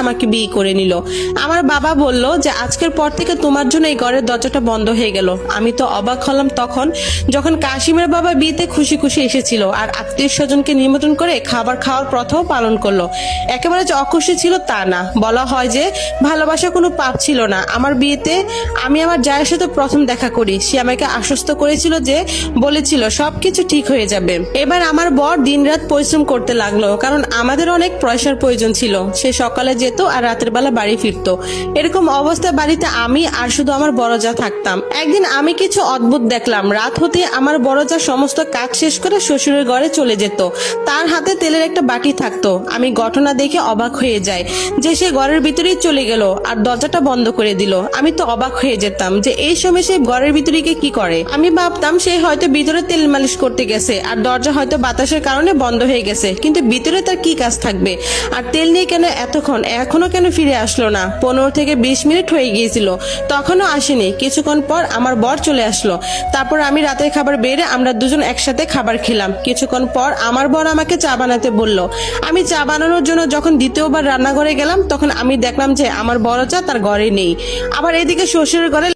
আমাকে বিয়ে করে নিল। আমার বাবা বলল যে আজকের পর থেকে তোমার জন্য এই ঘরের দরজাটা বন্ধ হয়ে গেল। আমি তো অবাক হলাম তখন যখন কাশিমের বাবা বিয়েতে খুশি খুশি এসেছিল আর আত্মীয় স্বজনকে নিমন্ত্রণ করে খাবার খাওয়ার প্রথাও পালন করলো। একেবারে যে অখুশি ছিল তা না, বলা হয় যে ভালোবাসা কোনো পাপ ছিল না। আমার বিয়েতে আমি আমার জায়ের সাথে প্রথম দেখা করি। সে আমাকে আশ্বস্ত করেছিল যে বলেছিল সবকিছু ঠিক হয়ে যাবে। এবার আমার বর দিনরাত পরিশ্রম করতে লাগলো, কারণ আমাদের অনেক পয়সার প্রয়োজন ছিল। সে সকালে যেত আর রাতের বেলা বাড়ি ফিরতো। এরকম অবস্থায় বাড়িতে আমি আর শুধু আমার বড় যা থাকতাম। একদিন আমি কিছু অদ্ভুত দেখলাম। রাত হতে আমার বড় যা সমস্ত কাজ শেষ করে শ্বশুরের ঘরে চলে যেত। তার হাতে তেলের একটা বাটি থাকতো। আমি ঘটনা দেখে অবাক হয়ে যাই যে সে ঘরের ভিতরেই চলে গেল আর দরজাটা বন্ধ করে দিল। আমি তো অবাক হয়ে যেতাম যে এই সময় সে ঘরের ভিতরে গিয়ে কি করে। আমি ভাবতাম সে হয়তো ভিতরে তেল মালিশ করতে গেছে আর দরজা হয়তো বাতাসের কারণে বন্ধ হয়ে গেছে, কিন্তু ভিতরে তার কি কাজ থাকবে। আর তেল নিয়ে কেন এখনো কেন ফিরে আসলো না? 15 থেকে 20 মিনিট হয়ে গিয়েছিল, তখনও আসেনি। কিছুক্ষণ পর আমার বর চলে আসলো। তারপর আমি রাতের খাবার বেড়ে আমরা দুজন একসাথে খাবার খেলাম। কিছুক্ষণ পর আমার বর আমাকে চা বানাতে বলল। আমি চা বানানোর জন্য যখন দ্বিতীয়বার রান্নাঘরে গেলাম তখন আমি দেখলাম যে আমার বড় চা তার ঘরে নেই। আবার এদিকে শ্বশুরের ঘরে